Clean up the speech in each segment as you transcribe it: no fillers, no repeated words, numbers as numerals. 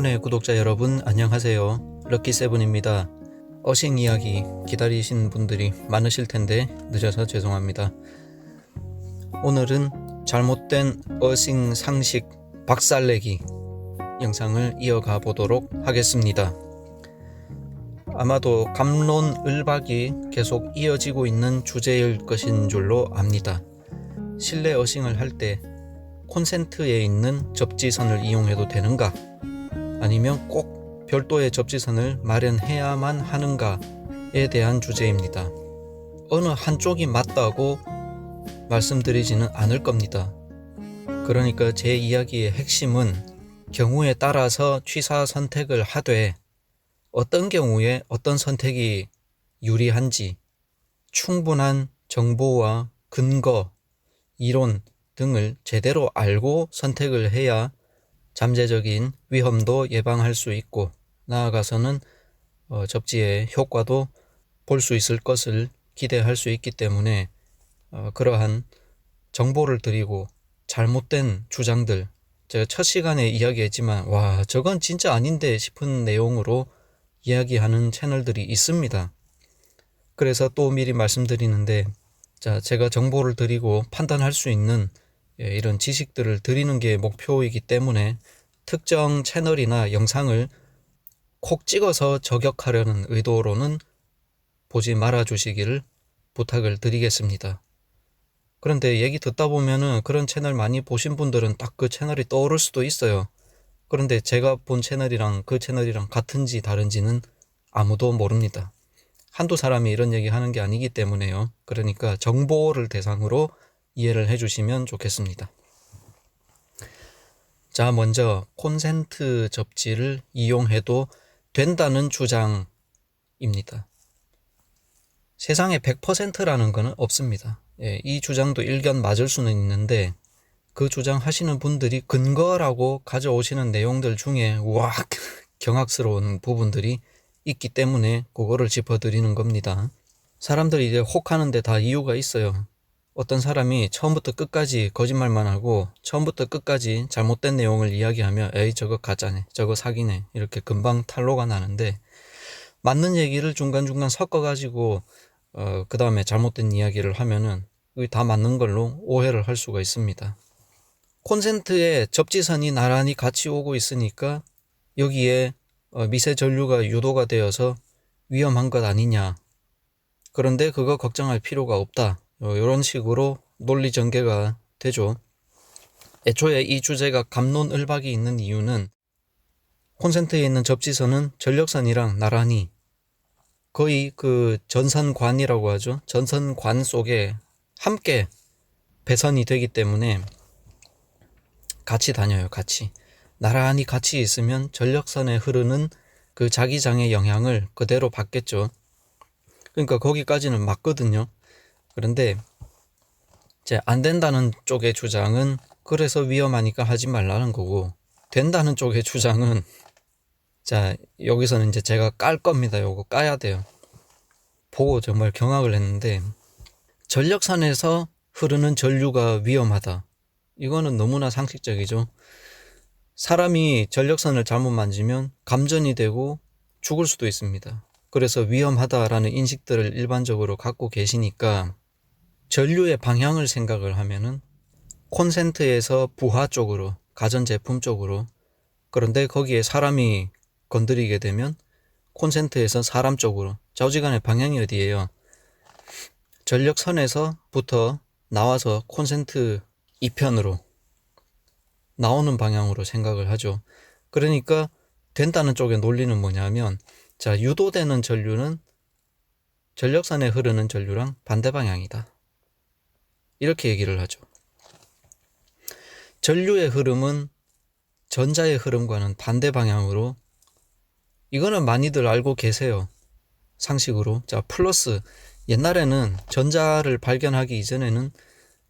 세븐의 구독자 여러분 안녕하세요. 럭키세븐입니다. 어싱 이야기 기다리신 분들이 많으실 텐데 늦어서 죄송합니다. 오늘은 잘못된 어싱 상식 박살내기 영상을 이어가 보도록 하겠습니다. 아마도 갑론을박이 계속 이어지고 있는 주제일 것인 줄로 압니다. 실내 어싱을 할 때 콘센트에 있는 접지선을 이용해도 되는가? 아니면 꼭 별도의 접지선을 마련해야만 하는가에 대한 주제입니다. 어느 한쪽이 맞다고 말씀드리지는 않을 겁니다. 그러니까 제 이야기의 핵심은 경우에 따라서 취사 선택을 하되 어떤 경우에 어떤 선택이 유리한지 충분한 정보와 근거, 이론 등을 제대로 알고 선택을 해야 잠재적인 위험도 예방할 수 있고 나아가서는 접지의 효과도 볼 수 있을 것을 기대할 수 있기 때문에 그러한 정보를 드리고 잘못된 주장들, 제가 첫 시간에 이야기했지만 와 저건 진짜 아닌데 싶은 내용으로 이야기하는 채널들이 있습니다. 그래서 또 미리 말씀드리는데 제가 정보를 드리고 판단할 수 있는 이런 지식들을 드리는 게 목표이기 때문에 특정 채널이나 영상을 콕 찍어서 저격하려는 의도로는 보지 말아 주시기를 부탁을 드리겠습니다. 그런데 얘기 듣다 보면은 그런 채널 많이 보신 분들은 딱 그 채널이 떠오를 수도 있어요. 그런데 제가 본 채널이랑 그 채널이랑 같은지 다른지는 아무도 모릅니다. 한두 사람이 이런 얘기 하는 게 아니기 때문에요. 그러니까 정보를 대상으로 이해를 해주시면 좋겠습니다. 자, 먼저 콘센트 접지를 이용해도 된다는 주장입니다. 세상에 100%라는 것은 없습니다. 이 주장도 일견 맞을 수는 있는데 그 주장하시는 분들이 근거라고 가져오시는 내용들 중에 와 경악스러운 부분들이 있기 때문에 그거를 짚어드리는 겁니다. 사람들이 이제 혹하는데 다 이유가 있어요. 어떤 사람이 처음부터 끝까지 거짓말만 하고 처음부터 끝까지 잘못된 내용을 이야기하면 에이 저거 가짜네, 저거 사기네 이렇게 금방 탄로가 나는데 맞는 얘기를 중간중간 섞어가지고 그 다음에 잘못된 이야기를 하면은 그게 다 맞는 걸로 오해를 할 수가 있습니다. 콘센트에 접지선이 나란히 같이 오고 있으니까 여기에 미세 전류가 유도가 되어서 위험한 것 아니냐. 그런데 그거 걱정할 필요가 없다. 이런 식으로 논리 전개가 되죠. 애초에 이 주제가 갑론을박이 있는 이유는 콘센트에 있는 접지선은 전력선이랑 나란히 거의 그 전선관이라고 하죠. 전선관 속에 함께 배선이 되기 때문에 같이 다녀요. 같이. 나란히 같이 있으면 전력선에 흐르는 그 자기장의 영향을 그대로 받겠죠. 그러니까 거기까지는 맞거든요. 그런데 이제 안 된다는 쪽의 주장은 그래서 위험하니까 하지 말라는 거고 된다는 쪽의 주장은 자 여기서는 이제 제가 깔 겁니다. 요거 까야 돼요. 보고 정말 경악을 했는데 전력선에서 흐르는 전류가 위험하다. 이거는 너무나 상식적이죠. 사람이 전력선을 잘못 만지면 감전이 되고 죽을 수도 있습니다. 그래서 위험하다라는 인식들을 일반적으로 갖고 계시니까 전류의 방향을 생각을 하면은 콘센트에서 부하 쪽으로, 가전제품 쪽으로, 그런데 거기에 사람이 건드리게 되면 콘센트에서 사람 쪽으로, 좌우지간의 방향이 어디예요? 전력선에서부터 나와서 콘센트 이편으로 나오는 방향으로 생각을 하죠. 그러니까 된다는 쪽의 논리는 뭐냐면 자 유도되는 전류는 전력선에 흐르는 전류랑 반대 방향이다. 이렇게 얘기를 하죠. 전류의 흐름은 전자의 흐름과는 반대 방향으로 이거는 많이들 알고 계세요. 상식으로. 자 플러스 옛날에는 전자를 발견하기 이전에는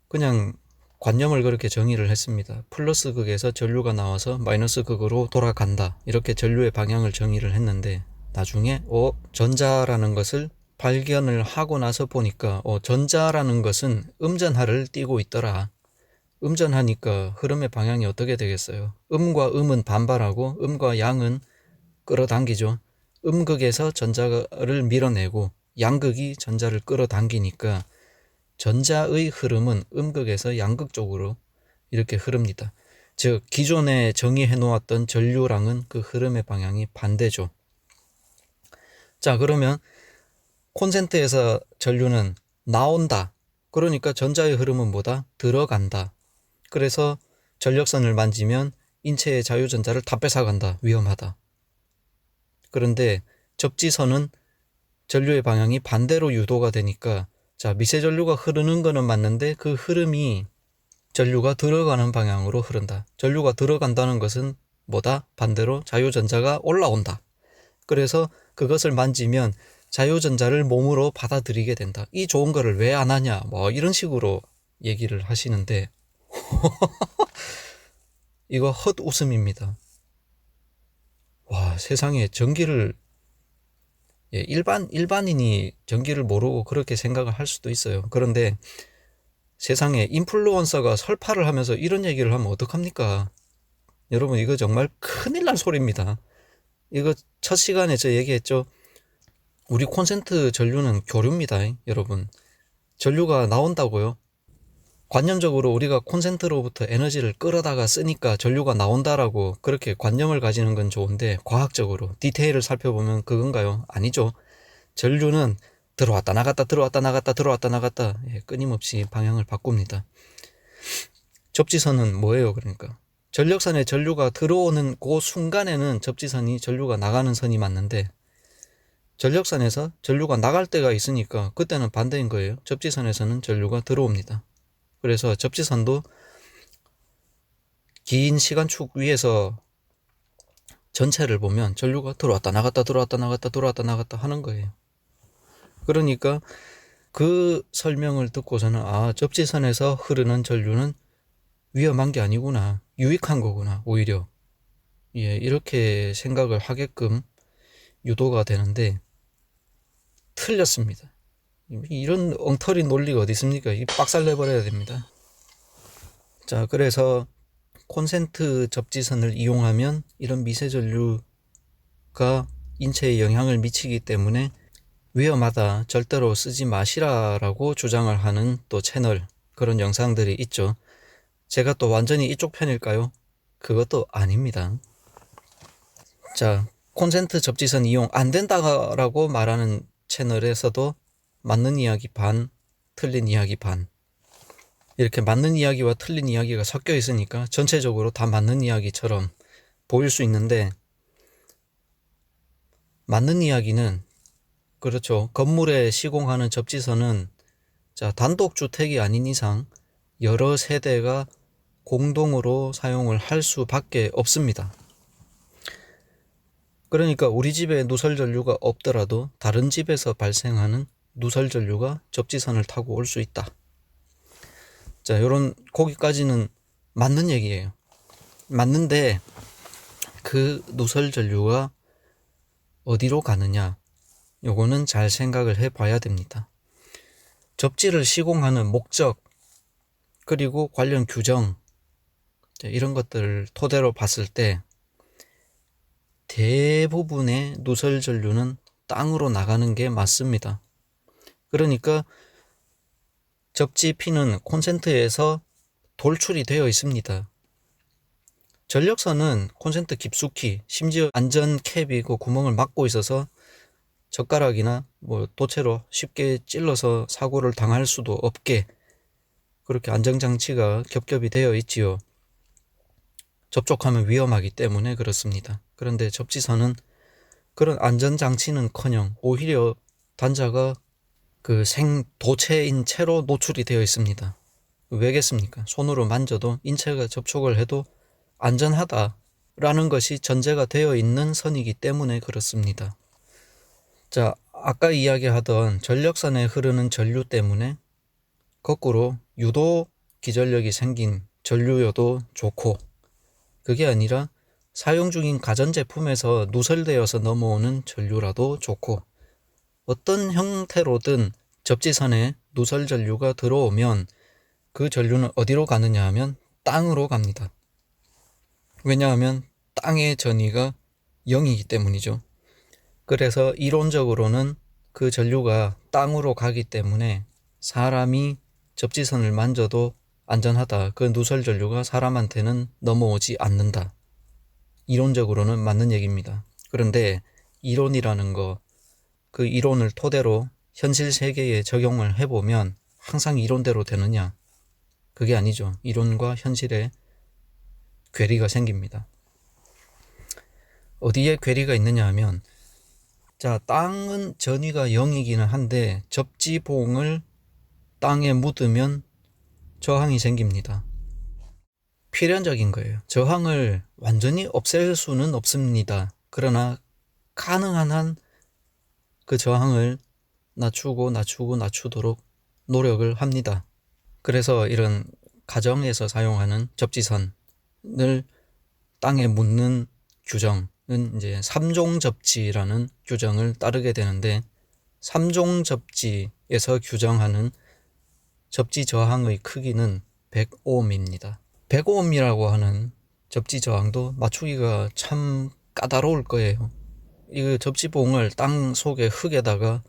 그냥 관념을 그렇게 정의를 했습니다. 플러스 극에서 전류가 나와서 마이너스 극으로 돌아간다. 이렇게 전류의 방향을 정의를 했는데 나중에 전자라는 것을 발견을 하고 나서 보니까 전자라는 것은 음전하를 띠고 있더라. 음전하니까 흐름의 방향이 어떻게 되겠어요? 음과 음은 반발하고 음과 양은 끌어당기죠. 음극에서 전자를 밀어내고 양극이 전자를 끌어당기니까 전자의 흐름은 음극에서 양극 쪽으로 이렇게 흐릅니다. 즉 기존에 정의해 놓았던 전류랑은 그 흐름의 방향이 반대죠. 자, 그러면 콘센트에서 전류는 나온다. 그러니까 전자의 흐름은 뭐다? 들어간다. 그래서 전력선을 만지면 인체의 자유전자를 다 뺏어간다. 위험하다. 그런데 접지선은 전류의 방향이 반대로 유도가 되니까, 자, 미세전류가 흐르는 거는 맞는데 그 흐름이 전류가 들어가는 방향으로 흐른다. 전류가 들어간다는 것은 뭐다? 반대로 자유전자가 올라온다. 그래서 그것을 만지면 자유전자를 몸으로 받아들이게 된다. 이 좋은 거를 왜 안 하냐? 뭐 이런 식으로 얘기를 하시는데 이거 헛웃음입니다. 와, 세상에 전기를 일반인이 전기를 모르고 그렇게 생각을 할 수도 있어요. 그런데 세상에 인플루언서가 설파를 하면서 이런 얘기를 하면 어떡합니까? 여러분, 이거 정말 큰일 날 소리입니다. 이거 첫 시간에 저 얘기했죠. 우리 콘센트 전류는 교류입니다. 여러분, 전류가 나온다고요. 관념적으로 우리가 콘센트로부터 에너지를 끌어다가 쓰니까 전류가 나온다라고 그렇게 관념을 가지는 건 좋은데, 과학적으로 디테일을 살펴보면 그건가요? 아니죠. 전류는 들어왔다 나갔다 들어왔다 나갔다 들어왔다 나갔다 끊임없이 방향을 바꿉니다. 접지선은 뭐예요? 그러니까 전력선에 전류가 들어오는 그 순간에는 접지선이 전류가 나가는 선이 맞는데, 전력선에서 전류가 나갈 때가 있으니까 그때는 반대인 거예요. 접지선에서는 전류가 들어옵니다. 그래서 접지선도 긴 시간축 위에서 전체를 보면 전류가 들어왔다 나갔다 들어왔다 나갔다 들어왔다 나갔다 하는 거예요. 그러니까 그 설명을 듣고서는, 아, 접지선에서 흐르는 전류는 위험한 게 아니구나, 유익한 거구나, 오히려 이렇게 생각을 하게끔 유도가 되는데 틀렸습니다. 이런 엉터리 논리가 어디 있습니까? 이 빡살 내버려야 됩니다. 자, 그래서 콘센트 접지선을 이용하면 이런 미세전류가 인체에 영향을 미치기 때문에 위험하다, 절대로 쓰지 마시라라고 주장을 하는 또 채널, 그런 영상들이 있죠. 제가 또 완전히 이쪽 편일까요? 그것도 아닙니다. 자, 콘센트 접지선 이용 안 된다라고 말하는 채널에서도 맞는 이야기 반, 틀린 이야기 반, 이렇게 맞는 이야기와 틀린 이야기가 섞여 있으니까 전체적으로 다 맞는 이야기처럼 보일 수 있는데, 맞는 이야기는 그렇죠. 건물에 시공하는 접지선은, 자, 단독주택이 아닌 이상 여러 세대가 공동으로 사용을 할 수밖에 없습니다. 그러니까 우리 집에 누설전류가 없더라도 다른 집에서 발생하는 누설전류가 접지선을 타고 올 수 있다. 자, 요런 거기까지는 맞는 얘기예요. 맞는데 그 누설전류가 어디로 가느냐, 요거는 잘 생각을 해봐야 됩니다. 접지를 시공하는 목적, 그리고 관련 규정, 이런 것들을 토대로 봤을 때 대부분의 누설전류는 땅으로 나가는 게 맞습니다. 그러니까 접지 피는 콘센트에서 돌출이 되어 있습니다. 전력선은 콘센트 깊숙이, 심지어 안전 캡이 그 구멍을 막고 있어서 젓가락이나 뭐 도체로 쉽게 찔러서 사고를 당할 수도 없게 그렇게 안전장치가 겹겹이 되어 있지요. 접촉하면 위험하기 때문에 그렇습니다. 그런데 접지선은 그런 안전장치는커녕 오히려 단자가 그 생도체인 채로 노출이 되어 있습니다. 왜겠습니까? 손으로 만져도, 인체가 접촉을 해도 안전하다라는 것이 전제가 되어 있는 선이기 때문에 그렇습니다. 자, 아까 이야기하던 전력선에 흐르는 전류 때문에 거꾸로 유도 기전력이 생긴 전류여도 좋고, 그게 아니라 사용 중인 가전제품에서 누설되어서 넘어오는 전류라도 좋고, 어떤 형태로든 접지선에 누설 전류가 들어오면 그 전류는 어디로 가느냐 하면 땅으로 갑니다. 왜냐하면 땅의 전위가 0이기 때문이죠. 그래서 이론적으로는 그 전류가 땅으로 가기 때문에 사람이 접지선을 만져도 안전하다. 그 누설 전류가 사람한테는 넘어오지 않는다. 이론적으로는 맞는 얘기입니다. 그런데 이론이라는 거, 그 이론을 토대로 현실 세계에 적용을 해보면 항상 이론대로 되느냐? 그게 아니죠. 이론과 현실에 괴리가 생깁니다. 어디에 괴리가 있느냐 하면, 자, 땅은 전위가 0이기는 한데 접지봉을 땅에 묻으면 저항이 생깁니다. 필연적인 거예요. 저항을 완전히 없앨 수는 없습니다. 그러나 가능한 한 그 저항을 낮추도록 노력을 합니다. 그래서 이런 가정에서 사용하는 접지선을 땅에 묻는 규정은 이제 3종 접지라는 규정을 따르게 되는데, 3종 접지에서 규정하는 접지 저항의 크기는 100ohm입니다. 100ohm이라고 하는 접지 저항도 맞추기가 참 까다로울 거예요. 이 접지봉을 땅 속의 흙에다가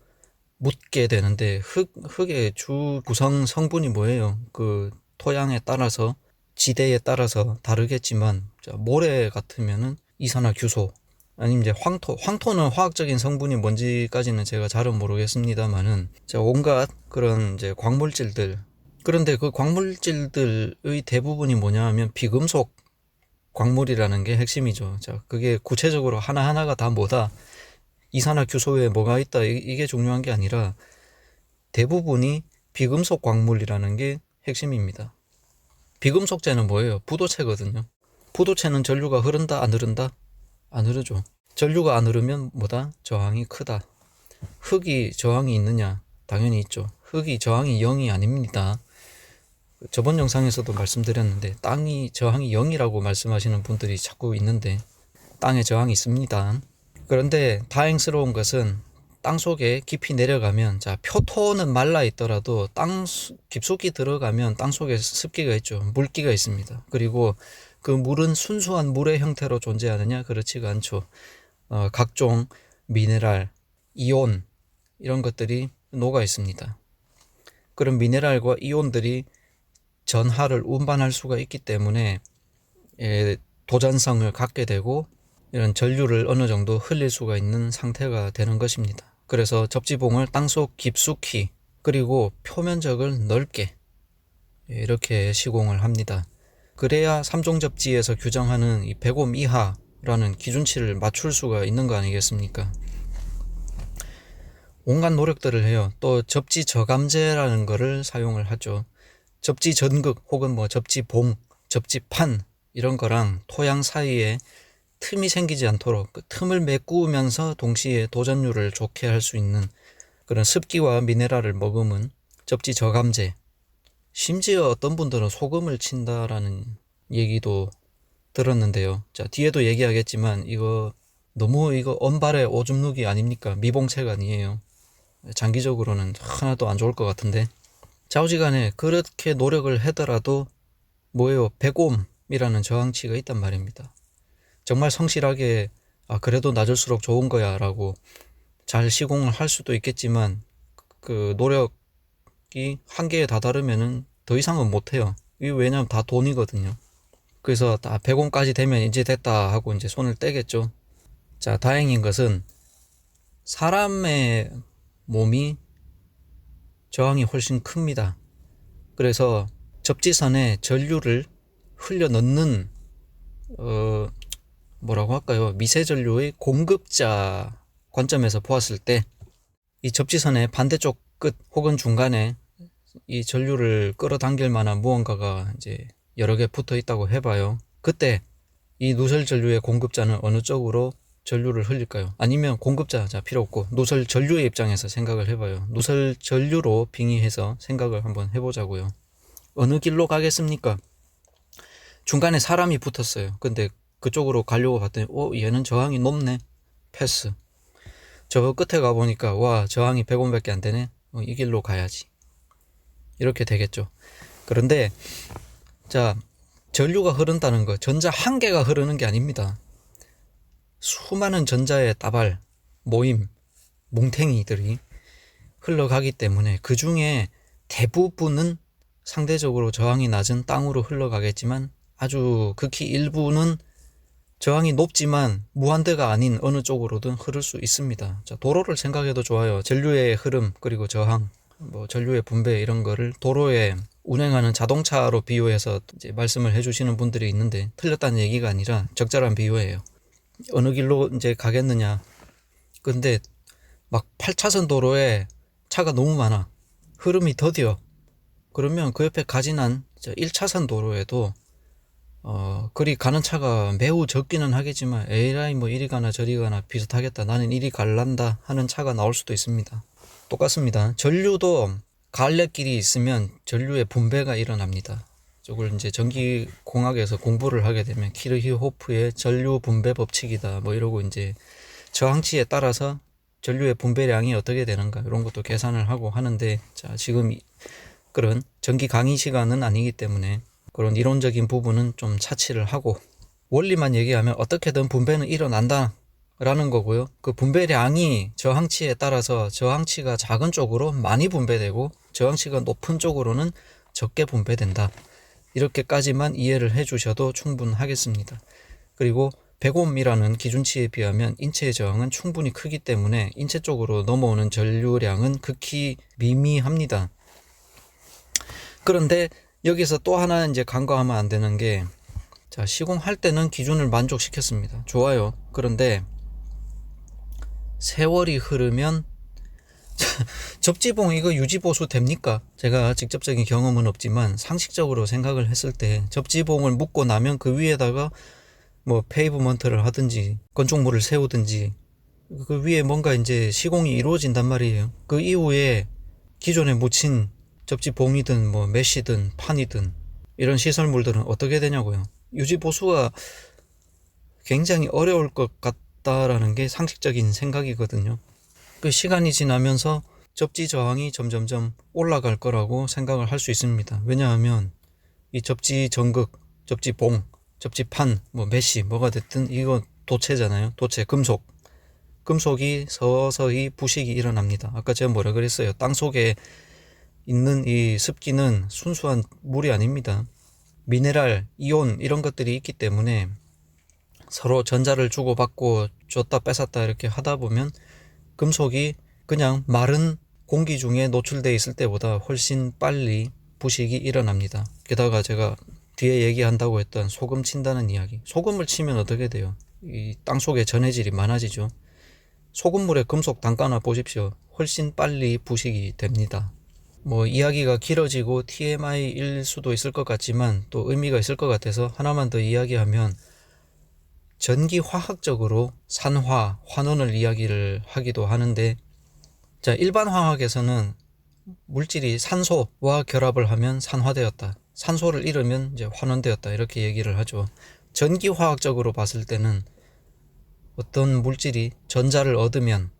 묻게 되는데, 흙의 주 구성 성분이 뭐예요? 그 토양에 따라서, 지대에 따라서 다르겠지만, 모래 같으면은 이산화규소, 아니면 이제 황토는 화학적인 성분이 뭔지까지는 제가 잘은 모르겠습니다만은, 온갖 그런 이제 광물질들. 그런데 그 광물질들의 대부분이 뭐냐 하면 비금속 광물이라는 게 핵심이죠. 자, 그게 구체적으로 하나하나가 다 뭐다, 이산화규소에 뭐가 있다, 이게 중요한 게 아니라 대부분이 비금속 광물이라는 게 핵심입니다. 비금속재는 뭐예요? 부도체거든요. 부도체는 전류가 흐른다, 안 흐른다? 안 흐르죠. 전류가 안 흐르면 뭐다? 저항이 크다. 흙이 저항이 있느냐? 당연히 있죠. 흙이 저항이 0이 아닙니다. 저번 영상에서도 말씀드렸는데 땅이 저항이 0이라고 말씀하시는 분들이 자꾸 있는데, 땅에 저항이 있습니다. 그런데 다행스러운 것은 땅 속에 깊이 내려가면, 자, 표토는 말라 있더라도 땅 깊숙이 들어가면 땅 속에 습기가 있죠. 물기가 있습니다. 그리고 그 물은 순수한 물의 형태로 존재하느냐? 그렇지가 않죠. 각종 미네랄, 이온, 이런 것들이 녹아 있습니다. 그런 미네랄과 이온들이 전하를 운반할 수가 있기 때문에 도전성을 갖게 되고, 이런 전류를 어느 정도 흘릴 수가 있는 상태가 되는 것입니다. 그래서 접지봉을 땅속 깊숙이, 그리고 표면적을 넓게 이렇게 시공을 합니다. 그래야 3종 접지에서 규정하는 이 100ohm 이하라는 기준치를 맞출 수가 있는 거 아니겠습니까? 온갖 노력들을 해요. 또 접지 저감제라는 거를 사용을 하죠. 접지 전극 혹은 뭐 접지봉, 접지판, 이런 거랑 토양 사이에 틈이 생기지 않도록 그 틈을 메꾸면서 동시에 도전율을 좋게 할 수 있는 그런 습기와 미네랄을 머금은 접지 저감제. 심지어 어떤 분들은 소금을 친다라는 얘기도 들었는데요. 자, 뒤에도 얘기하겠지만 이거 너무 언발의 오줌 누기 아닙니까? 미봉책 아니에요. 장기적으로는 하나도 안 좋을 것 같은데, 좌우지간에 그렇게 노력을 하더라도 뭐예요? 100ohm이라는 저항치가 있단 말입니다. 정말 성실하게 그래도 낮을수록 좋은 거야 라고 잘 시공을 할 수도 있겠지만, 그 노력이 한계에 다다르면은 더 이상은 못해요. 이게 왜냐면 다 돈이거든요. 그래서 다 100ohm까지 되면 이제 됐다 하고 이제 손을 떼겠죠. 자, 다행인 것은 사람의 몸이 저항이 훨씬 큽니다. 그래서 접지선에 전류를 흘려 넣는 뭐라고 할까요? 미세전류의 공급자 관점에서 보았을 때, 이 접지선의 반대쪽 끝 혹은 중간에 이 전류를 끌어당길 만한 무언가가 이제 여러 개 붙어 있다고 해봐요. 그때 이 누설 전류의 공급자는 어느 쪽으로 전류를 흘릴까요? 아니면 공급자, 자, 필요 없고 누설 전류의 입장에서 생각을 해봐요. 누설 전류로 빙의해서 생각을 한번 해보자고요. 어느 길로 가겠습니까? 중간에 사람이 붙었어요. 근데 그쪽으로 가려고 봤더니 얘는 저항이 높네. 패스. 저 끝에 가보니까 와, 저항이 100ohm밖에 안 되네. 이 길로 가야지. 이렇게 되겠죠. 그런데 자, 전류가 흐른다는 거, 전자 한 개가 흐르는 게 아닙니다. 수많은 전자의 따발, 모임, 뭉탱이들이 흘러가기 때문에 그 중에 대부분은 상대적으로 저항이 낮은 땅으로 흘러가겠지만 아주 극히 일부는 저항이 높지만 무한대가 아닌 어느 쪽으로든 흐를 수 있습니다. 자, 도로를 생각해도 좋아요. 전류의 흐름 그리고 저항, 전류의 분배 이런 거를 도로에 운행하는 자동차로 비유해서 이제 말씀을 해주시는 분들이 있는데 틀렸다는 얘기가 아니라 적절한 비유예요. 어느 길로 이제 가겠느냐. 근데 막 8차선 도로에 차가 너무 많아. 흐름이 더뎌. 그러면 그 옆에 가지난 1차선 도로에도 그리 가는 차가 매우 적기는 하겠지만 에라이 뭐 이리 가나 저리 가나 비슷하겠다. 나는 이리 갈란다 하는 차가 나올 수도 있습니다. 똑같습니다. 전류도 갈래길이 있으면 전류의 분배가 일어납니다. 이걸 이제 전기공학에서 공부를 하게 되면 키르히호프의 전류 분배 법칙이다 뭐 이러고 이제 저항치에 따라서 전류의 분배량이 어떻게 되는가 이런 것도 계산을 하고 하는데, 자, 지금 그런 전기 강의 시간은 아니기 때문에 그런 이론적인 부분은 좀 차치를 하고 원리만 얘기하면 어떻게든 분배는 일어난다 라는 거고요. 그 분배량이 저항치에 따라서 저항치가 작은 쪽으로 많이 분배되고 저항치가 높은 쪽으로는 적게 분배된다. 이렇게까지만 이해를 해주셔도 충분하겠습니다. 그리고 100옴이라는 기준치에 비하면 인체의 저항은 충분히 크기 때문에 인체 쪽으로 넘어오는 전류량은 극히 미미합니다. 그런데 여기서 또 하나 이제 간과하면 안 되는 게, 자, 시공할 때는 기준을 만족시켰습니다. 좋아요. 그런데 세월이 흐르면 접지봉 이거 유지보수 됩니까? 제가 직접적인 경험은 없지만 상식적으로 생각을 했을 때 접지봉을 묶고 나면 그 위에다가 뭐 페이브먼트를 하든지 건축물을 세우든지 그 위에 뭔가 이제 시공이 이루어진단 말이에요. 그 이후에 기존에 묻힌 접지봉이든 뭐 메쉬든 판이든 이런 시설물들은 어떻게 되냐고요. 유지보수가 굉장히 어려울 것 같다라는 게 상식적인 생각이거든요. 그 시간이 지나면서 접지 저항이 점점점 올라갈 거라고 생각을 할 수 있습니다. 왜냐하면 이 접지 전극, 접지봉, 접지판, 뭐 메쉬 뭐가 됐든 이거 도체잖아요. 도체, 금속이 서서히 부식이 일어납니다. 아까 제가 뭐라 그랬어요. 땅속에 있는 이 습기는 순수한 물이 아닙니다. 미네랄, 이온 이런 것들이 있기 때문에 서로 전자를 주고받고 줬다 뺏었다 이렇게 하다 보면 금속이 그냥 마른 공기 중에 노출되어 있을 때보다 훨씬 빨리 부식이 일어납니다. 게다가 제가 뒤에 얘기한다고 했던 소금 친다는 이야기. 소금을 치면 어떻게 돼요? 이 땅속에 전해질이 많아지죠. 소금물에 금속 담가놔 보십시오. 훨씬 빨리 부식이 됩니다. 뭐 이야기가 길어지고 TMI일 수도 있을 것 같지만 또 의미가 있을 것 같아서 하나만 더 이야기하면, 전기화학적으로 산화, 환원을 이야기를 하기도 하는데, 자, 일반 화학에서는 물질이 산소와 결합을 하면 산화되었다. 산소를 잃으면 이제 환원되었다. 이렇게 얘기를 하죠. 전기화학적으로 봤을 때는 어떤 물질이 전자를 얻으면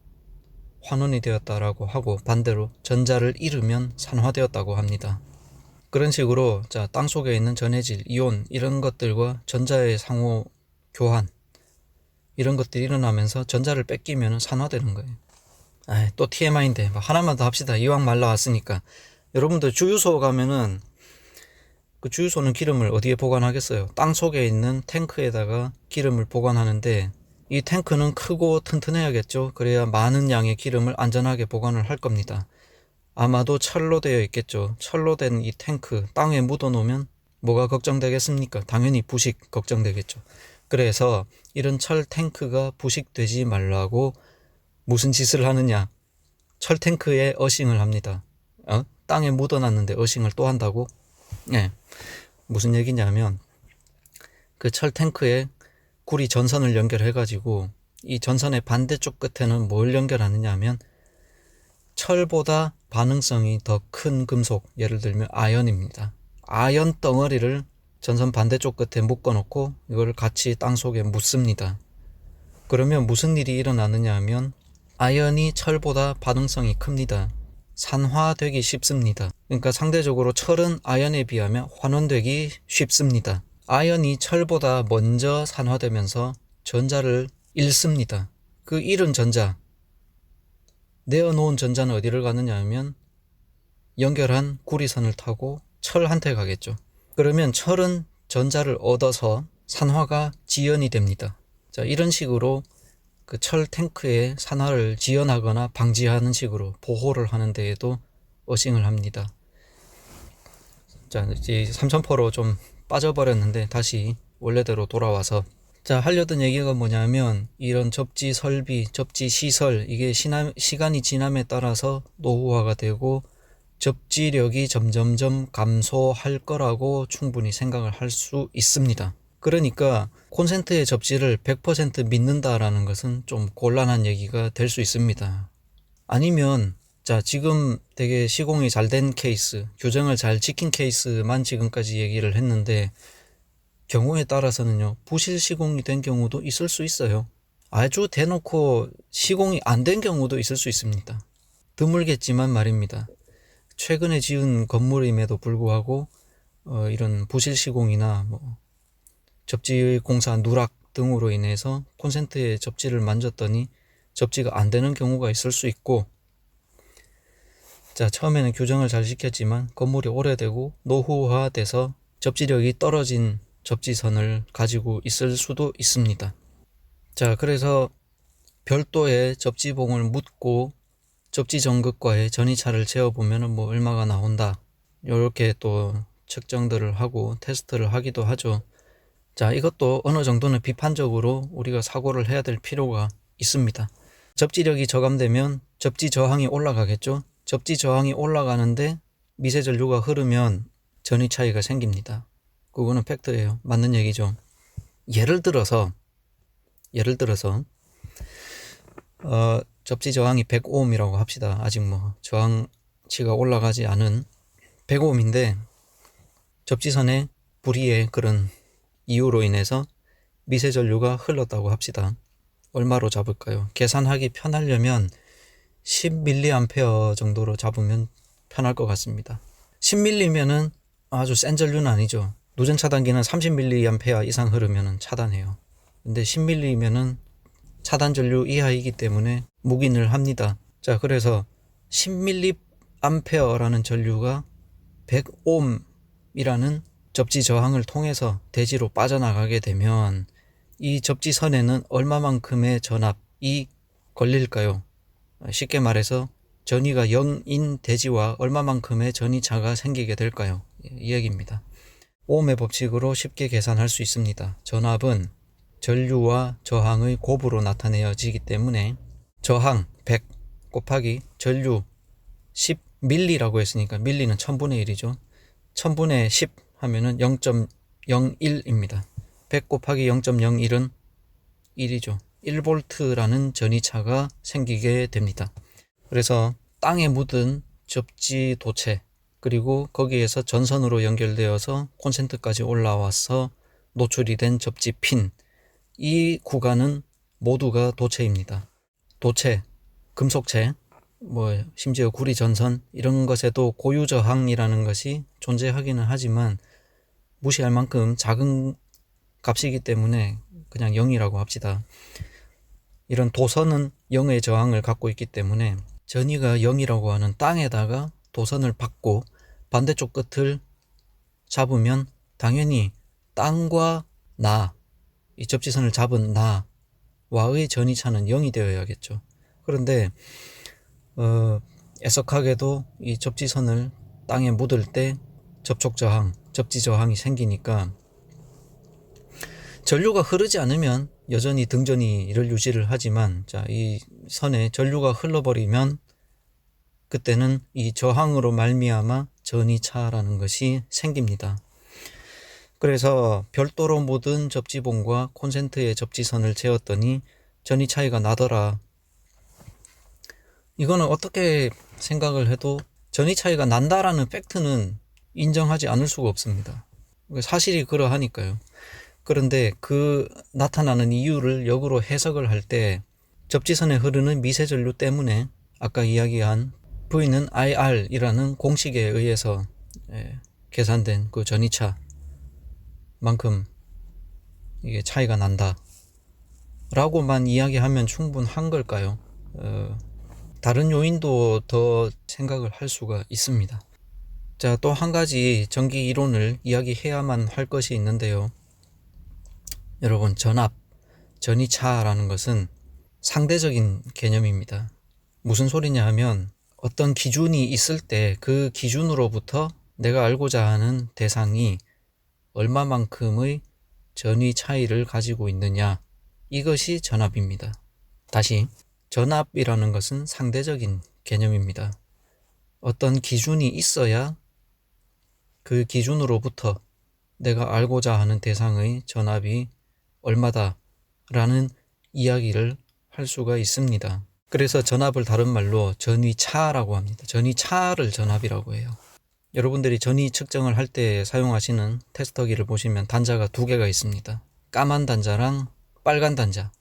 환원이 되었다라고 하고 반대로 전자를 잃으면 산화되었다고 합니다. 그런 식으로 자, 땅속에 있는 전해질, 이온 이런 것들과 전자의 상호 교환 이런 것들이 일어나면서 전자를 뺏기면 산화되는 거예요. 또 TMI인데 하나만 더 합시다. 이왕 말 나왔으니까. 여러분들 주유소 가면은 그 주유소는 기름을 어디에 보관하겠어요? 땅속에 있는 탱크에다가 기름을 보관하는데 이 탱크는 크고 튼튼해야겠죠. 그래야 많은 양의 기름을 안전하게 보관을 할 겁니다. 아마도 철로 되어 있겠죠. 철로 된 이 탱크 땅에 묻어 놓으면 뭐가 걱정되겠습니까? 당연히 부식 걱정되겠죠. 그래서 이런 철 탱크가 부식되지 말라고 무슨 짓을 하느냐? 철 탱크에 어싱을 합니다. 땅에 묻어놨는데 어싱을 또 한다고? 네. 무슨 얘기냐면 그 철 탱크에 구리 전선을 연결해가지고 이 전선의 반대쪽 끝에는 뭘 연결하느냐 하면 철보다 반응성이 더 큰 금속, 예를 들면 아연입니다. 아연 덩어리를 전선 반대쪽 끝에 묶어놓고 이걸 같이 땅속에 묻습니다. 그러면 무슨 일이 일어나느냐 하면 아연이 철보다 반응성이 큽니다. 산화되기 쉽습니다. 그러니까 상대적으로 철은 아연에 비하면 환원되기 쉽습니다. 아연이 철보다 먼저 산화되면서 전자를 잃습니다. 그 잃은 전자, 내어놓은 전자는 어디를 가느냐 하면 연결한 구리선을 타고 철한테 가겠죠. 그러면 철은 전자를 얻어서 산화가 지연이 됩니다. 자, 이런 식으로 그 철 탱크에 산화를 지연하거나 방지하는 식으로 보호를 하는 데에도 어싱을 합니다. 자, 이제 삼천포로 좀 빠져버렸는데 다시 원래대로 돌아와서, 자, 하려던 얘기가 뭐냐면 이런 접지 설비, 접지 시설, 이게 시간이 지남에 따라서 노후화가 되고 접지력이 점점점 감소할 거라고 충분히 생각을 할 수 있습니다. 그러니까 콘센트의 접지를 100% 믿는다라는 것은 좀 곤란한 얘기가 될 수 있습니다. 아니면 자, 지금 되게 시공이 잘 된 케이스, 규정을 잘 지킨 케이스만 지금까지 얘기를 했는데 경우에 따라서는요, 부실 시공이 된 경우도 있을 수 있어요. 아주 대놓고 시공이 안 된 경우도 있을 수 있습니다. 드물겠지만 말입니다. 최근에 지은 건물임에도 불구하고 이런 부실 시공이나 접지 공사 누락 등으로 인해서 콘센트의 접지를 만졌더니 접지가 안 되는 경우가 있을 수 있고, 자, 처음에는 규정을 잘 지켰지만 건물이 오래되고 노후화돼서 접지력이 떨어진 접지선을 가지고 있을 수도 있습니다. 자, 그래서 별도의 접지봉을 묻고 접지 전극과의 전이차를 재어보면 얼마가 나온다, 이렇게 또 측정들을 하고 테스트를 하기도 하죠. 자, 이것도 어느 정도는 비판적으로 우리가 사고를 해야 될 필요가 있습니다. 접지력이 저감되면 접지 저항이 올라가겠죠. 접지 저항이 올라가는데 미세 전류가 흐르면 전위 차이가 생깁니다. 그거는 팩트예요. 맞는 얘기죠. 예를 들어서 접지 저항이 100ohm이라고 합시다. 아직 저항치가 올라가지 않은 100ohm인데 접지선에 불이의 그런 이유로 인해서 미세 전류가 흘렀다고 합시다. 얼마로 잡을까요? 계산하기 편하려면 10mA 정도로 잡으면 편할 것 같습니다. 10ml면은 아주 센 전류는 아니죠. 누전 차단기는 30mA 이상 흐르면 차단해요. 근데 10ml면은 차단 전류 이하이기 때문에 묵인을 합니다. 자, 그래서 10mA라는 전류가 100ohm이라는 접지 저항을 통해서 대지로 빠져나가게 되면 이 접지선에는 얼마만큼의 전압이 걸릴까요? 쉽게 말해서 전위가 0인 대지와 얼마만큼의 전위차가 생기게 될까요? 이 얘기입니다. 오음의 법칙으로 쉽게 계산할 수 있습니다. 전압은 전류와 저항의 곱으로 나타내어지기 때문에 저항 100 곱하기 전류 10ml라고 했으니까 밀리는 1000분의 1이죠. 1000분의 10 하면은 0.01입니다. 100 곱하기 0.01은 1이죠. 1V라는 전위차가 생기게 됩니다. 그래서 땅에 묻은 접지 도체, 그리고 거기에서 전선으로 연결되어서 콘센트까지 올라와서 노출이 된 접지 핀, 이 구간은 모두가 도체입니다. 도체, 금속체, 심지어 구리 전선, 이런 것에도 고유 저항이라는 것이 존재하기는 하지만 무시할 만큼 작은 값이기 때문에 그냥 0이라고 합시다. 이런 도선은 0의 저항을 갖고 있기 때문에 전위가 0이라고 하는 땅에다가 도선을 받고 반대쪽 끝을 잡으면 당연히 땅과 이 접지선을 잡은 나와의 전위차는 0이 되어야겠죠. 그런데 애석하게도 이 접지선을 땅에 묻을 때 접촉 저항, 접지 저항이 생기니까 전류가 흐르지 않으면 여전히 등전이를 유지를 하지만, 자, 이 선에 전류가 흘러버리면 그때는 이 저항으로 말미암아 전이차라는 것이 생깁니다. 그래서 별도로 묻은 접지봉과 콘센트의 접지선을 재었더니 전이 차이가 나더라. 이거는 어떻게 생각을 해도 전이 차이가 난다라는 팩트는 인정하지 않을 수가 없습니다. 사실이 그러하니까요. 그런데 그 나타나는 이유를 역으로 해석을 할 때 접지선에 흐르는 미세 전류 때문에 아까 이야기한 V는 IR이라는 공식에 의해서 계산된 그 전이차만큼 이게 차이가 난다 라고만 이야기하면 충분한 걸까요? 다른 요인도 더 생각을 할 수가 있습니다. 자, 또 한 가지 전기 이론을 이야기해야만 할 것이 있는데요. 여러분, 전이차라는 것은 상대적인 개념입니다. 무슨 소리냐 하면 어떤 기준이 있을 때 그 기준으로부터 내가 알고자 하는 대상이 얼마만큼의 전위 차이를 가지고 있느냐, 이것이 전압입니다. 다시, 전압이라는 것은 상대적인 개념입니다. 어떤 기준이 있어야 그 기준으로부터 내가 알고자 하는 대상의 전압이 얼마다 라는 이야기를 할 수가 있습니다. 그래서 전압을 다른 말로 전위차라고 합니다. 전위차를 전압이라고 해요. 여러분들이 전위 측정을 할 때 사용하시는 테스터기를 보시면 단자가 두 개가 있습니다. 까만 단자랑 빨간 단자.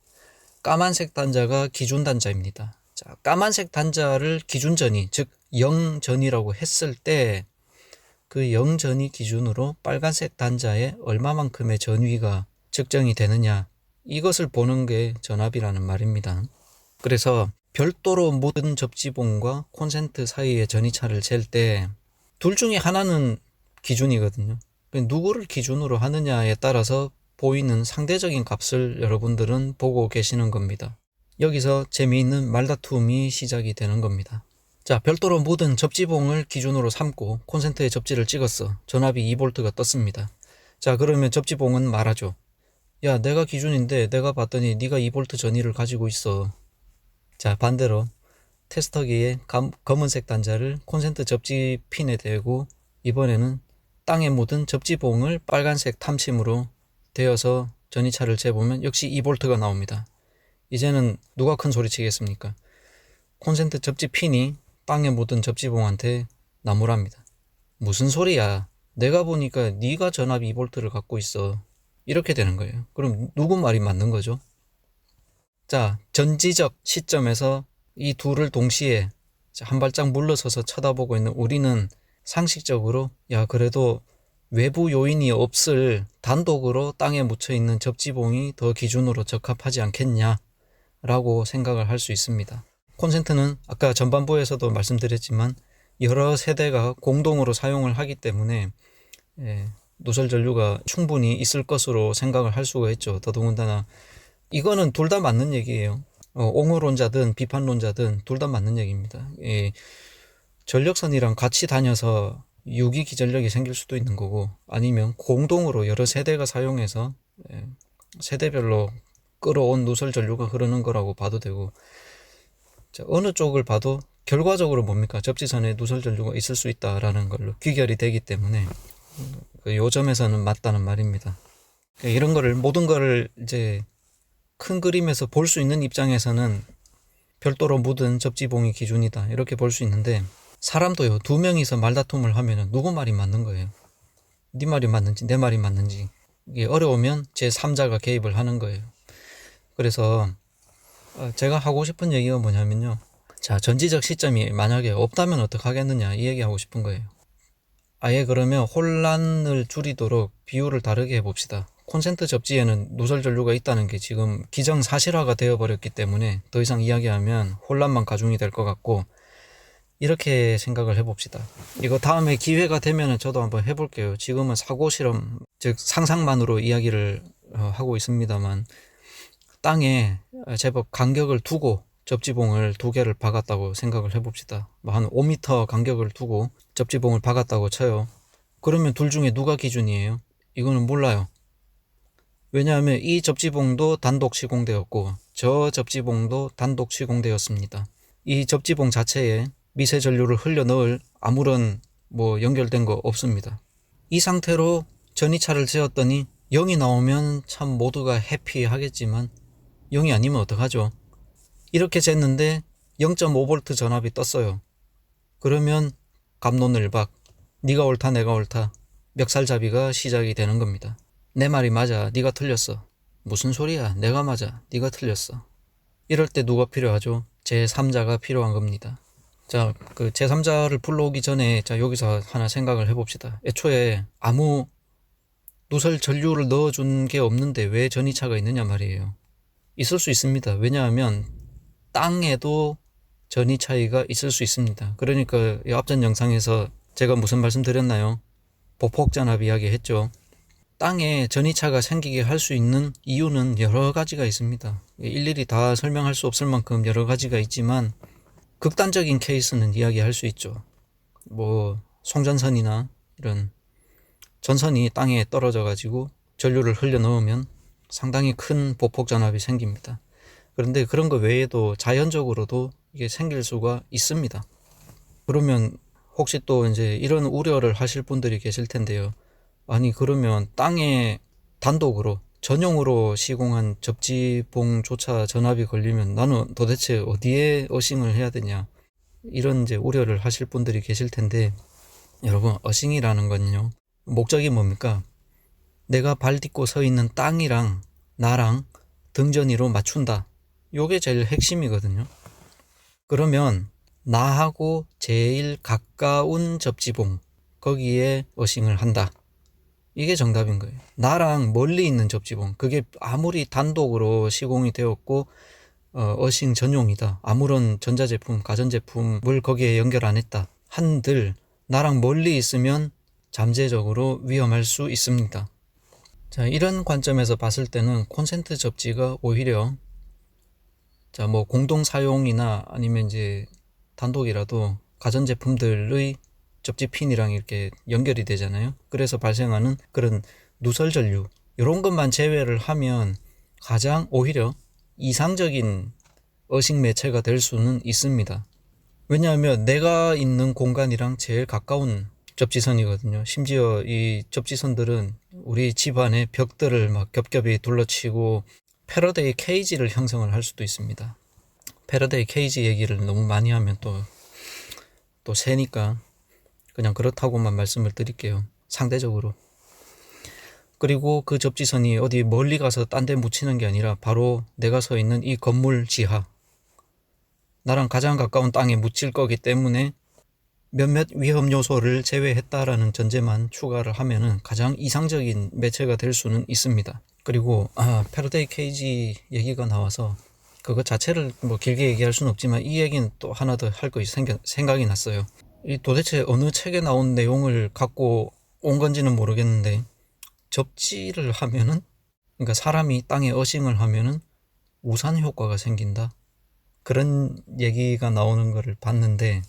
까만색 단자가 기준 단자입니다. 자, 까만색 단자를 기준 전위, 즉 0전위라고 했을 때 그 0전위 기준으로 빨간색 단자에 얼마만큼의 전위가 측정이 되느냐, 이것을 보는 게 전압이라는 말입니다. 그래서 별도로 모든 접지봉과 콘센트 사이의 전위차를 잴 때 둘 중에 하나는 기준이거든요. 누구를 기준으로 하느냐에 따라서 보이는 상대적인 값을 여러분들은 보고 계시는 겁니다. 여기서 재미있는 말다툼이 시작이 되는 겁니다. 자, 별도로 모든 접지봉을 기준으로 삼고 콘센트에 접지를 찍었어. 전압이 2V가 떴습니다. 자, 그러면 접지봉은 말하죠. 야, 내가 기준인데 내가 봤더니 네가 2V 전위를 가지고 있어. 자, 반대로 테스터기에 검은색 단자를 콘센트 접지 핀에 대고 이번에는 땅에 묻은 접지봉을 빨간색 탐침으로 대어서 전위차를 재보면 역시 2V가 나옵니다. 이제는 누가 큰 소리 치겠습니까? 콘센트 접지 핀이 땅에 묻은 접지봉한테 나무랍니다. 무슨 소리야? 내가 보니까 네가 전압 2V를 갖고 있어. 이렇게 되는 거예요. 그럼 누구 말이 맞는 거죠? 자, 전지적 시점에서 이 둘을 동시에 한 발짝 물러서서 쳐다보고 있는 우리는 상식적으로 야, 그래도 외부 요인이 없을 단독으로 땅에 묻혀있는 접지봉이 더 기준으로 적합하지 않겠냐 라고 생각을 할 수 있습니다. 콘센트는 아까 전반부에서도 말씀드렸지만 여러 세대가 공동으로 사용을 하기 때문에 누설 전류가 충분히 있을 것으로 생각을 할 수가 있죠. 더더군다나 이거는 둘 다 맞는 얘기예요. 옹호론자든 비판론자든 둘 다 맞는 얘기입니다. 전력선이랑 같이 다녀서 유기 기전력이 생길 수도 있는 거고, 아니면 공동으로 여러 세대가 사용해서 세대별로 끌어온 누설 전류가 흐르는 거라고 봐도 되고, 자, 어느 쪽을 봐도 결과적으로 뭡니까? 접지선에 누설 전류가 있을 수 있다라는 걸로 귀결이 되기 때문에 요 점에서는 맞다는 말입니다. 이런 거를, 모든 거를 이제 큰 그림에서 볼 수 있는 입장에서는 별도로 묻은 접지봉이 기준이다 이렇게 볼 수 있는데, 사람도요, 두 명이서 말다툼을 하면은 누구 말이 맞는 거예요? 네 말이 맞는지 내 말이 맞는지. 이게 어려우면 제3자가 개입을 하는 거예요. 그래서 제가 하고 싶은 얘기가 뭐냐면요, 자, 전지적 시점이 만약에 없다면 어떡하겠느냐, 이 얘기하고 싶은 거예요. 아예 그러면 혼란을 줄이도록 비율을 다르게 해봅시다. 콘센트 접지에는 누설 전류가 있다는 게 지금 기정사실화가 되어버렸기 때문에 더 이상 이야기하면 혼란만 가중이 될 것 같고, 이렇게 생각을 해봅시다. 이거 다음에 기회가 되면 저도 한번 해볼게요. 지금은 사고실험, 즉 상상만으로 이야기를 하고 있습니다만, 땅에 제법 간격을 두고 접지봉을 두 개를 박았다고 생각을 해봅시다. 한 5m 간격을 두고 접지봉을 박았다고 쳐요. 그러면 둘 중에 누가 기준이에요? 이거는 몰라요. 왜냐하면 이 접지봉도 단독 시공되었고 저 접지봉도 단독 시공되었습니다. 이 접지봉 자체에 미세 전류를 흘려 넣을 아무런 연결된 거 없습니다. 이 상태로 전이차를 재었더니 0이 나오면 참 모두가 해피하겠지만 0이 아니면 어떡하죠? 이렇게 쟀는데 0.5V 전압이 떴어요. 그러면 갑론을박, 네가 옳다 내가 옳다, 멱살잡이가 시작이 되는 겁니다. 내 말이 맞아, 네가 틀렸어. 무슨 소리야, 내가 맞아, 네가 틀렸어. 이럴 때 누가 필요하죠? 제3자가 필요한 겁니다. 자, 그 제3자를 불러오기 전에 자, 여기서 하나 생각을 해봅시다. 애초에 아무 누설 전류를 넣어준 게 없는데 왜 전이차가 있느냐 말이에요. 있을 수 있습니다. 왜냐하면 땅에도 전이 차이가 있을 수 있습니다. 그러니까 이 앞전 영상에서 제가 무슨 말씀 드렸나요? 보폭전압 이야기 했죠. 땅에 전이차가 생기게 할 수 있는 이유는 여러 가지가 있습니다. 일일이 다 설명할 수 없을 만큼 여러 가지가 있지만 극단적인 케이스는 이야기할 수 있죠. 뭐 송전선이나 이런 전선이 땅에 떨어져 가지고 전류를 흘려 넣으면 상당히 큰 보폭전압이 생깁니다. 그런데 그런 거 외에도 자연적으로도 이게 생길 수가 있습니다. 그러면 혹시 또 이제 이런 우려를 하실 분들이 계실 텐데요. 아니 그러면 땅에 단독으로 전용으로 시공한 접지봉조차 전압이 걸리면 나는 도대체 어디에 어싱을 해야 되냐, 이런 이제 우려를 하실 분들이 계실 텐데, 여러분 어싱이라는 건요 목적이 뭡니까? 내가 발 딛고 서 있는 땅이랑 나랑 등전이로 맞춘다. 요게 제일 핵심이거든요. 그러면 나하고 제일 가까운 접지봉 거기에 어싱을 한다. 이게 정답인 거예요. 나랑 멀리 있는 접지봉, 그게 아무리 단독으로 시공이 되었고 어싱 전용이다, 아무런 전자제품, 가전제품을 거기에 연결 안 했다 한들 나랑 멀리 있으면 잠재적으로 위험할 수 있습니다. 자, 이런 관점에서 봤을 때는 콘센트 접지가 오히려 자, 뭐 공동 사용이나 아니면 이제 단독이라도 가전제품들의 접지핀이랑 이렇게 연결이 되잖아요. 그래서 발생하는 그런 누설 전류, 이런 것만 제외를 하면 가장 오히려 이상적인 어식 매체가 될 수는 있습니다. 왜냐하면 내가 있는 공간이랑 제일 가까운 접지선이거든요. 심지어 이 접지선들은 우리 집안의 벽들을 막 겹겹이 둘러치고 패러데이 케이지를 형성을 할 수도 있습니다. 패러데이 케이지 얘기를 너무 많이 하면 또 새니까 그냥 그렇다고만 말씀을 드릴게요. 상대적으로. 그리고 그 접지선이 어디 멀리 가서 딴 데 묻히는 게 아니라 바로 내가 서 있는 이 건물 지하, 나랑 가장 가까운 땅에 묻힐 거기 때문에 몇몇 위험 요소를 제외했다라는 전제만 추가를 하면은 가장 이상적인 매체가 될 수는 있습니다. 그리고 패러데이 케이지 얘기가 나와서 그거 자체를 뭐 길게 얘기할 수는 없지만 이 얘기는 또 하나 더 할 것이 생각이 났어요. 이 도대체 어느 책에 나온 내용을 갖고 온 건지는 모르겠는데, 접지를 하면은, 그러니까 사람이 땅에 어싱을 하면은 우산 효과가 생긴다, 그런 얘기가 나오는 거를 봤는데,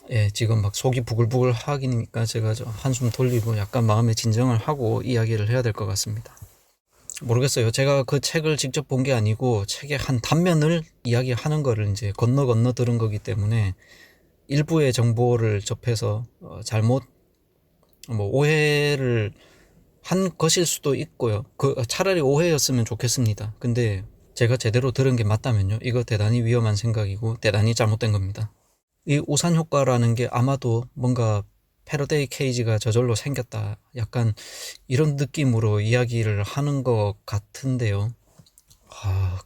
예, 지금 막 속이 부글부글 하기니까 제가 한숨 돌리고 약간 마음의 진정을 하고 이야기를 해야 될 것 같습니다. 모르겠어요. 제가 그 책을 직접 본 게 아니고 책의 한 단면을 이야기하는 거를 이제 건너 들은 거기 때문에 일부의 정보를 접해서 잘못 뭐 오해를 한 것일 수도 있고요. 차라리 오해였으면 좋겠습니다. 근데 제가 제대로 들은 게 맞다면요, 이거 대단히 위험한 생각이고 대단히 잘못된 겁니다. 이 우산 효과라는 게 아마도 뭔가 패러데이 케이지가 저절로 생겼다, 약간 이런 느낌으로 이야기를 하는 것 같은데요.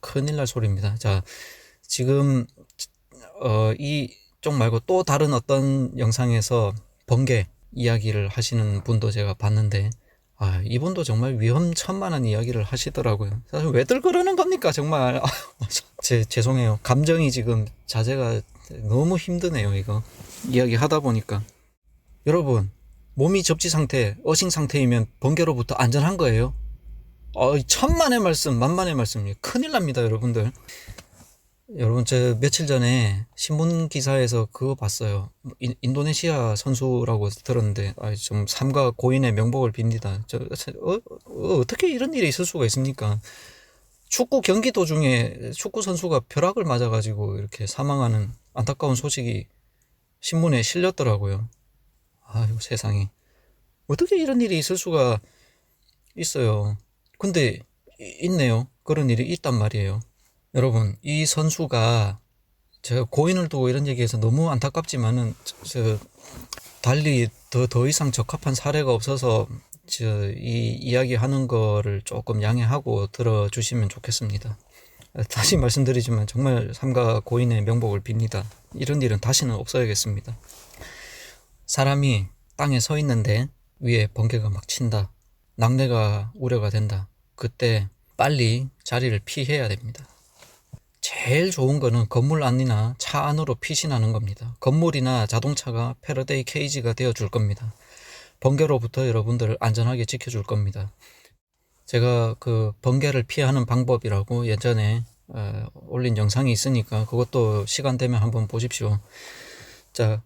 큰일 날 소리입니다. 자, 지금 이쪽 말고 또 다른 어떤 영상에서 번개 이야기를 하시는 분도 제가 봤는데, 이분도 정말 위험천만한 이야기를 하시더라고요. 사실 왜들 그러는 겁니까 정말. 죄송해요. 감정이 지금 자제가 너무 힘드네요. 이거 이야기 하다 보니까. 여러분, 몸이 접지 상태, 어싱 상태이면 번개로부터 안전한 거예요? 천만의 말씀, 만만의 말씀이에요. 큰일 납니다, 여러분들. 여러분, 저 며칠 전에 신문 기사에서 그거 봤어요. 인도네시아 선수라고 들었는데, 좀 삼가 고인의 명복을 빕니다. 어떻게 이런 일이 있을 수가 있습니까? 축구 경기 도중에 축구 선수가 벼락을 맞아가지고 이렇게 사망하는 안타까운 소식이 신문에 실렸더라고요. 아유, 세상에. 어떻게 이런 일이 있을 수가 있어요. 근데 있네요. 그런 일이 있단 말이에요. 여러분, 이 선수가, 제가 고인을 두고 이런 얘기해서 너무 안타깝지만은 달리 더 이상 적합한 사례가 없어서 이 이야기 하는 거를 조금 양해하고 들어주시면 좋겠습니다. 다시 말씀드리지만 정말 삼가 고인의 명복을 빕니다. 이런 일은 다시는 없어야겠습니다. 사람이 땅에 서 있는데 위에 번개가 막 친다. 낙뢰가 우려가 된다. 그때 빨리 자리를 피해야 됩니다. 제일 좋은 거는 건물 안이나 차 안으로 피신하는 겁니다. 건물이나 자동차가 패러데이 케이지가 되어줄 겁니다. 번개로부터 여러분들을 안전하게 지켜줄 겁니다. 제가 그 번개를 피하는 방법이라고 예전에 올린 영상이 있으니까 그것도 시간 되면 한번 보십시오. 자,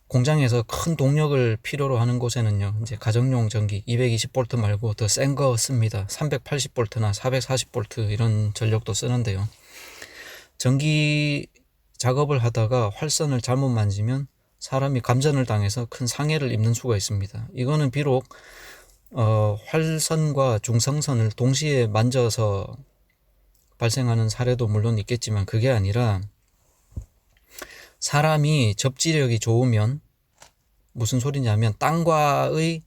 공장에서 큰 동력을 필요로 하는 곳에는요, 이제 가정용 전기 220V 말고 더 센 거 씁니다. 380V나 440V 이런 전력도 쓰는데요. 전기 작업을 하다가 활선을 잘못 만지면 사람이 감전을 당해서 큰 상해를 입는 수가 있습니다. 이거는 비록 활선과 중성선을 동시에 만져서 발생하는 사례도 물론 있겠지만 그게 아니라 사람이 접지력이 좋으면 무슨 소리냐면 땅과의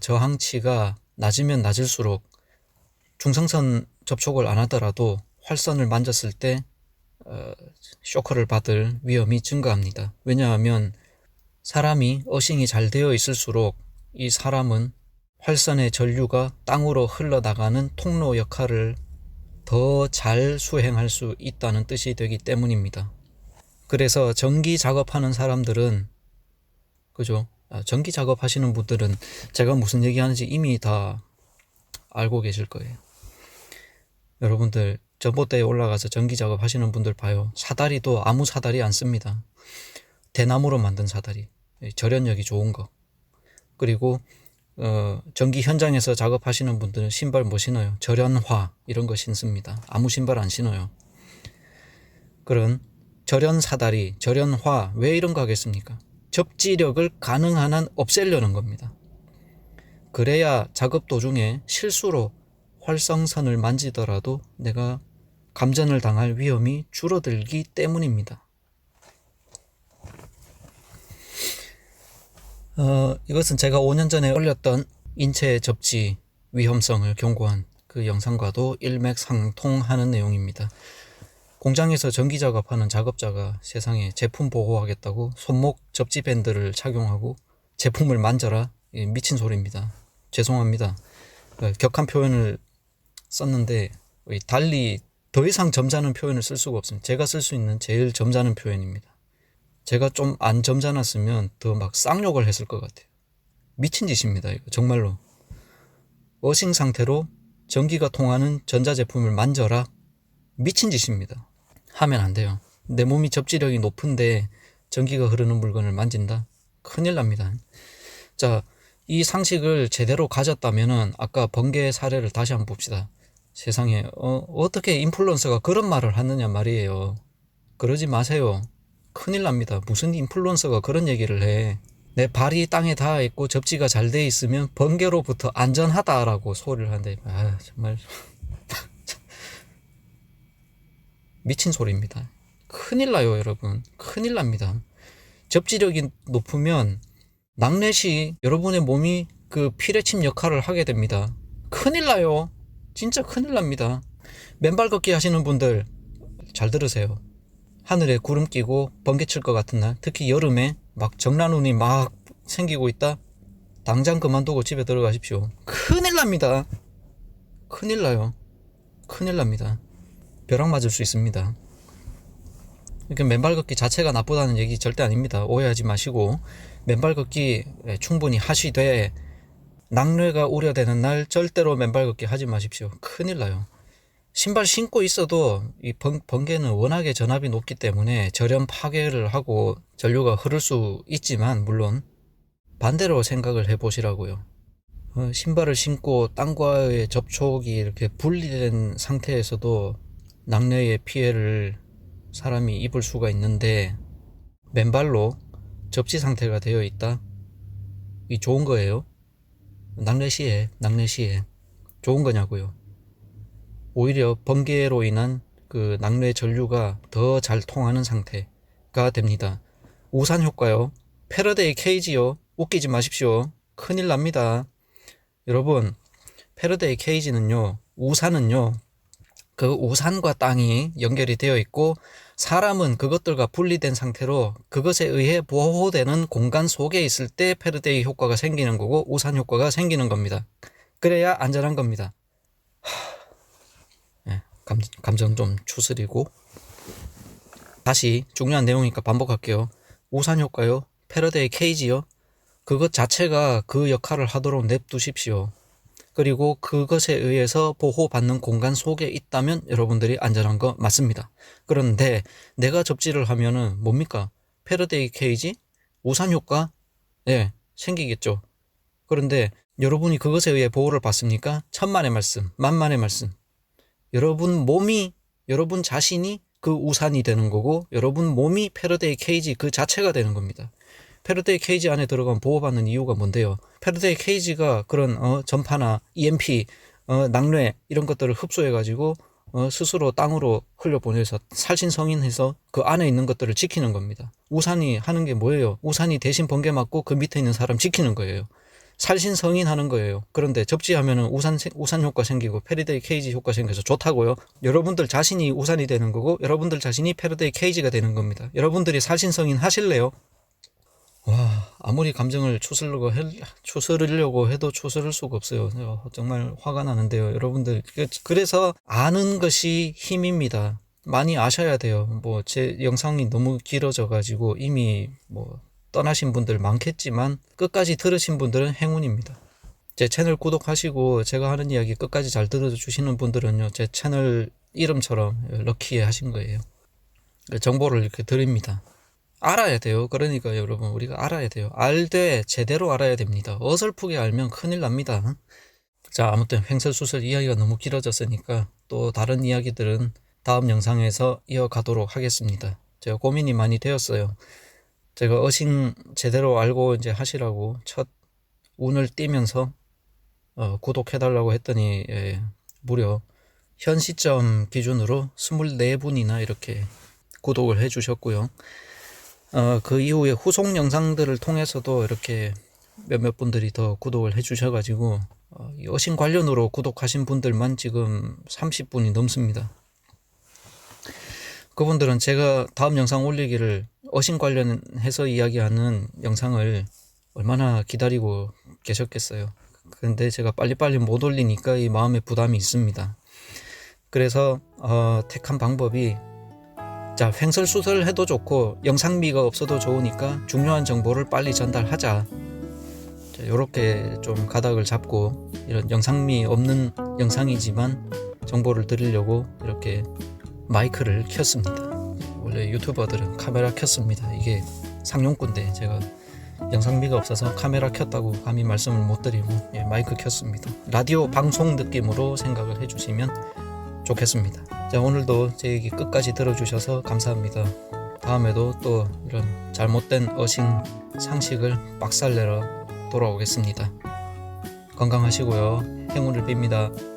저항치가 낮으면 낮을수록 중성선 접촉을 안 하더라도 활선을 만졌을 때 쇼크를 받을 위험이 증가합니다. 왜냐하면 사람이 어싱이 잘 되어 있을수록 이 사람은 활선의 전류가 땅으로 흘러나가는 통로 역할을 더 잘 수행할 수 있다는 뜻이 되기 때문입니다. 그래서 전기 작업하는 사람들은, 그죠? 전기 작업하시는 분들은 제가 무슨 얘기하는지 이미 다 알고 계실 거예요. 여러분들 전봇대에 올라가서 전기 작업하시는 분들 봐요. 사다리도 아무 사다리 안 씁니다. 대나무로 만든 사다리, 절연력이 좋은 거. 그리고 전기 현장에서 작업하시는 분들은 신발 뭐 신어요? 절연화 이런 거 신습니다. 아무 신발 안 신어요. 그런 절연 사다리, 절연화 왜 이런 거 하겠습니까? 접지력을 가능한 한 없애려는 겁니다. 그래야 작업 도중에 실수로 활성선을 만지더라도 내가 감전을 당할 위험이 줄어들기 때문입니다. 이것은 제가 5년 전에 올렸던 인체 접지 위험성을 경고한 그 영상과도 일맥상통하는 내용입니다. 공장에서 전기 작업하는 작업자가 세상에 제품 보호하겠다고 손목 접지 밴드를 착용하고 제품을 만져라, 미친 소리입니다. 죄송합니다. 격한 표현을 썼는데 달리 더 이상 점잖은 표현을 쓸 수가 없습니다. 제가 쓸 수 있는 제일 점잖은 표현입니다. 제가 좀 안 점잖았으면 더 막 쌍욕을 했을 것 같아요. 미친 짓입니다. 이거 정말로. 어싱 상태로 전기가 통하는 전자제품을 만져라, 미친 짓입니다. 하면 안 돼요. 내 몸이 접지력이 높은데 전기가 흐르는 물건을 만진다? 큰일 납니다. 자, 이 상식을 제대로 가졌다면은 아까 번개 사례를 다시 한번 봅시다. 세상에 어떻게 인플루언서가 그런 말을 하느냐 말이에요. 그러지 마세요. 큰일 납니다. 무슨 인플루언서가 그런 얘기를 해. 내 발이 땅에 닿아 있고 접지가 잘 돼 있으면 번개로부터 안전하다라고 소리를 하는데 정말 미친 소리입니다. 큰일 나요, 여러분. 큰일 납니다. 접지력이 높으면 낙뢰 시 여러분의 몸이 그 피뢰침 역할을 하게 됩니다. 큰일 나요. 진짜 큰일 납니다. 맨발 걷기 하시는 분들 잘 들으세요. 하늘에 구름 끼고 번개 칠 것 같은 날, 특히 여름에 막 정란운이 막 생기고 있다? 당장 그만두고 집에 들어가십시오. 큰일 납니다. 큰일 나요. 큰일 납니다. 벼락 맞을 수 있습니다. 그러니까 맨발 걷기 자체가 나쁘다는 얘기 절대 아닙니다. 오해하지 마시고 맨발 걷기 충분히 하시되 낙뢰가 우려되는 날 절대로 맨발 걷기 하지 마십시오. 큰일 나요. 신발 신고 있어도 이 번개는 워낙에 전압이 높기 때문에 절연 파괴를 하고 전류가 흐를 수 있지만, 물론 반대로 생각을 해보시라고요. 신발을 신고 땅과의 접촉이 이렇게 분리된 상태에서도 낙뢰의 피해를 사람이 입을 수가 있는데 맨발로 접지 상태가 되어 있다? 이 좋은 거예요? 낙뢰 시에 좋은 거냐고요. 오히려 번개로 인한 그 낙뢰 전류가 더 잘 통하는 상태가 됩니다. 우산 효과요. 패러데이 케이지요. 웃기지 마십시오. 큰일 납니다. 여러분, 패러데이 케이지는요, 우산은요, 그 우산과 땅이 연결이 되어 있고 사람은 그것들과 분리된 상태로 그것에 의해 보호되는 공간 속에 있을 때 패러데이 효과가 생기는 거고 우산 효과가 생기는 겁니다. 그래야 안전한 겁니다. 네, 감정 좀 추스리고 다시 중요한 내용이니까 반복할게요. 우산 효과요, 패러데이 케이지요, 그것 자체가 그 역할을 하도록 냅두십시오. 그리고 그것에 의해서 보호받는 공간 속에 있다면 여러분들이 안전한 거 맞습니다. 그런데 내가 접지를 하면은 뭡니까? 패러데이 케이지? 우산 효과? 네, 생기겠죠. 그런데 여러분이 그것에 의해 보호를 받습니까? 천만의 말씀, 만만의 말씀. 여러분 몸이, 여러분 자신이 그 우산이 되는 거고 여러분 몸이 패러데이 케이지 그 자체가 되는 겁니다. 패러데이 케이지 안에 들어가면 보호받는 이유가 뭔데요? 패러데이 케이지가 그런 전파나 EMP, 낙뢰 이런 것들을 흡수해가지고 스스로 땅으로 흘려보내서 살신성인해서 그 안에 있는 것들을 지키는 겁니다. 우산이 하는 게 뭐예요? 우산이 대신 번개 맞고 그 밑에 있는 사람 지키는 거예요. 살신성인 하는 거예요. 그런데 접지하면은 우산 효과 생기고 패러데이 케이지 효과 생겨서 좋다고요. 여러분들 자신이 우산이 되는 거고 여러분들 자신이 패러데이 케이지가 되는 겁니다. 여러분들이 살신성인 하실래요? 와, 아무리 감정을 추스르려고 해도 추스를 수가 없어요. 정말 화가 나는데요. 여러분들, 그래서 아는 것이 힘입니다. 많이 아셔야 돼요. 뭐, 제 영상이 너무 길어져가지고 이미 떠나신 분들 많겠지만 끝까지 들으신 분들은 행운입니다. 제 채널 구독하시고 제가 하는 이야기 끝까지 잘 들어주시는 분들은요, 제 채널 이름처럼 럭키에 하신 거예요. 정보를 이렇게 드립니다. 알아야 돼요. 그러니까 여러분 우리가 알아야 돼요. 알되 제대로 알아야 됩니다. 어설프게 알면 큰일 납니다. 자, 아무튼 횡설수설 이야기가 너무 길어졌으니까 또 다른 이야기들은 다음 영상에서 이어가도록 하겠습니다. 제가 고민이 많이 되었어요. 제가 어신 제대로 알고 이제 하시라고 첫 운을 띄면서 구독해달라고 했더니 무려 현 시점 기준으로 24분이나 이렇게 구독을 해주셨고요. 그 이후에 후속 영상들을 통해서도 이렇게 몇몇 분들이 더 구독을 해주셔가지고 어신 관련으로 구독하신 분들만 지금 30분이 넘습니다. 그분들은 제가 다음 영상 올리기를 어신 관련해서 이야기하는 영상을 얼마나 기다리고 계셨겠어요. 근데 제가 빨리빨리 못 올리니까 이 마음에 부담이 있습니다. 그래서 택한 방법이, 자, 횡설수설 해도 좋고 영상미가 없어도 좋으니까 중요한 정보를 빨리 전달하자. 이렇게 좀 가닥을 잡고 이런 영상미 없는 영상이지만 정보를 드리려고 이렇게 마이크를 켰습니다. 원래 유튜버들은 카메라 켰습니다. 이게 상용꾼데 제가 영상미가 없어서 카메라 켰다고 감히 말씀을 못 드리고 마이크 켰습니다. 라디오 방송 느낌으로 생각을 해주시면 좋겠습니다. 자, 오늘도 제 얘기 끝까지 들어주셔서 감사합니다. 다음에도 또 이런 잘못된 어신 상식을 박살내러 돌아오겠습니다. 건강하시고요. 행운을 빕니다.